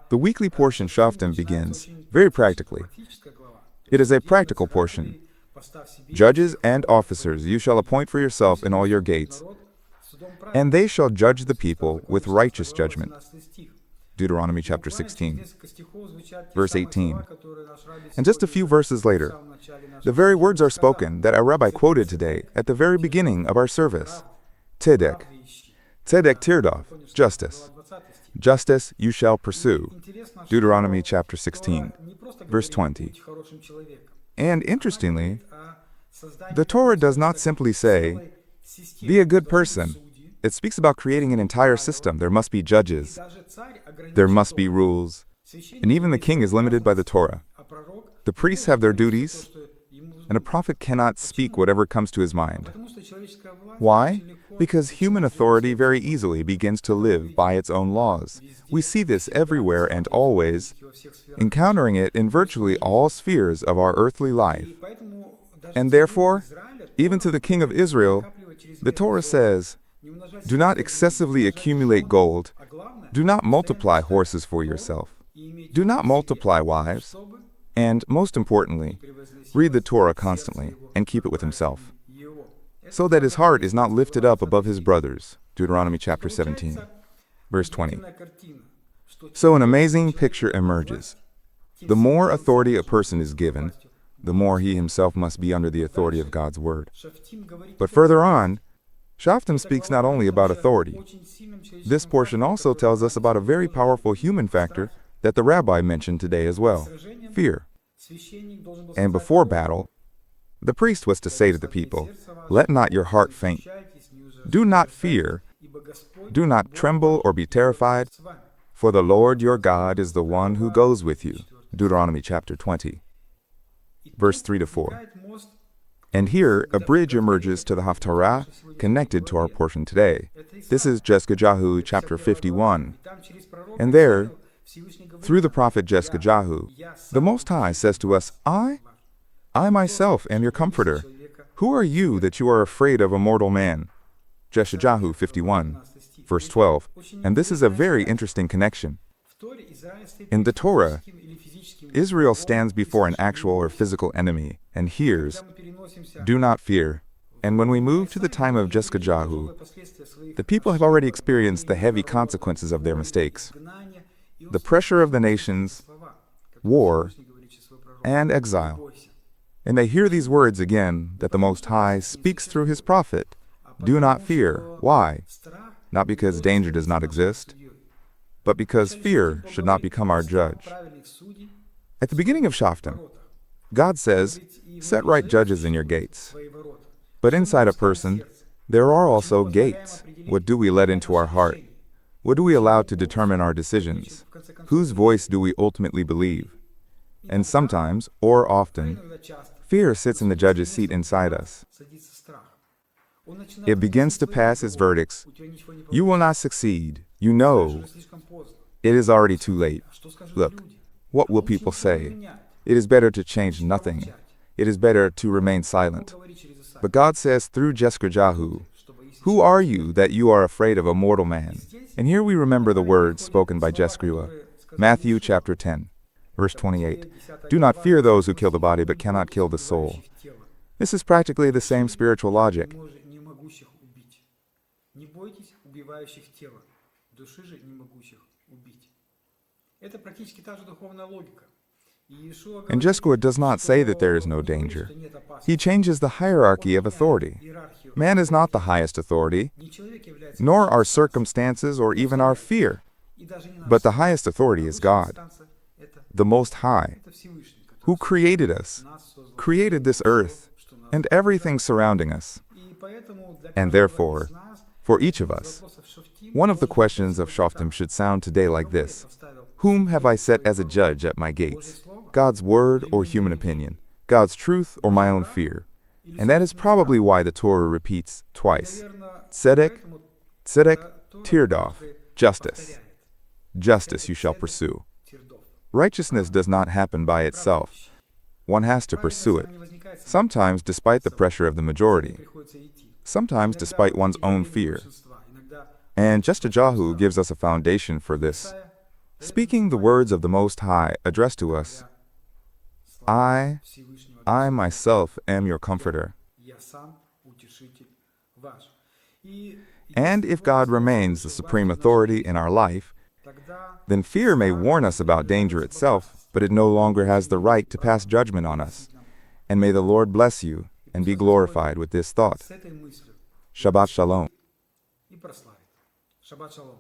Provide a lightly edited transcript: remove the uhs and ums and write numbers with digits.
The weekly portion Shoftim begins very practically. It is a practical portion. Judges and officers you shall appoint for yourself in all your gates, and they shall judge the people with righteous judgment. Deuteronomy chapter 16, verse 18. And just a few verses later, the very words are spoken that our rabbi quoted today at the very beginning of our service. Tzedek. Tzedek tirdof, justice. Justice you shall pursue. Deuteronomy chapter 16, verse 20. And interestingly, the Torah does not simply say, be a good person. It speaks about creating an entire system. There must be judges. There must be rules. And even the king is limited by the Torah. The priests have their duties, and a prophet cannot speak whatever comes to his mind. Why? Because human authority very easily begins to live by its own laws. We see this everywhere and always, encountering it in virtually all spheres of our earthly life. And therefore, even to the king of Israel, the Torah says, do not excessively accumulate gold. Do not multiply horses for yourself. Do not multiply wives. And most importantly, read the Torah constantly and keep it with himself, so that his heart is not lifted up above his brothers. Deuteronomy chapter 17, verse 20. So an amazing picture emerges. The more authority a person is given, the more he himself must be under the authority of God's word. But further on, Shoftim speaks not only about authority. This portion also tells us about a very powerful human factor that the rabbi mentioned today as well, fear. And before battle, the priest was to say to the people, let not your heart faint. Do not fear. Do not tremble or be terrified, for the Lord your God is the one who goes with you. Deuteronomy chapter 20, verse 3-4. And here, a bridge emerges to the Haftarah connected to our portion today. This is Jeschajahu chapter 51. And there, through the prophet Jeschajahu, the Most High says to us, I myself am your comforter. Who are you that you are afraid of a mortal man? Jeschajahu 51, verse 12. And this is a very interesting connection. In the Torah, Israel stands before an actual or physical enemy and hears, do not fear. And when we move to the time of Jeschajahu, the people have already experienced the heavy consequences of their mistakes. The pressure of the nations, war, and exile. And they hear these words again that the Most High speaks through his prophet. Do not fear. Why? Not because danger does not exist, but because fear should not become our judge. At the beginning of Shoftim, God says, set right judges in your gates. But inside a person, there are also gates. What do we let into our heart? What do we allow to determine our decisions? Whose voice do we ultimately believe? And sometimes, or often, fear sits in the judge's seat inside us. It begins to pass its verdicts. You will not succeed. You know. It is already too late. Look, what will people say? It is better to change nothing. It is better to remain silent. But God says through Jeschajahu, who are you that you are afraid of a mortal man? And here we remember the words spoken by Jeschua, Matthew chapter 10, verse 28. Do not fear those who kill the body but cannot kill the soul. This is practically the same spiritual logic. And Jeschua does not say that there is no danger. He changes the hierarchy of authority. Man is not the highest authority, nor our circumstances or even our fear. But the highest authority is God, the Most High, who created us, created this earth, and everything surrounding us. And therefore, for each of us, one of the questions of Shoftim should sound today like this: whom have I set as a judge at my gates? God's word or human opinion? God's truth or my own fear? And that is probably why the Torah repeats twice. Tzedek, tzedek, tirdof, justice. Justice you shall pursue. Righteousness does not happen by itself. One has to pursue it, sometimes despite the pressure of the majority, sometimes despite one's own fear. And Jeschajahu gives us a foundation for this. speaking the words of the Most High addressed to us, I myself am your comforter. And if God remains the supreme authority in our life, then fear may warn us about danger itself, but it no longer has the right to pass judgment on us. And may the Lord bless you and be glorified with this thought. Shabbat Shalom. Shabbat Shalom.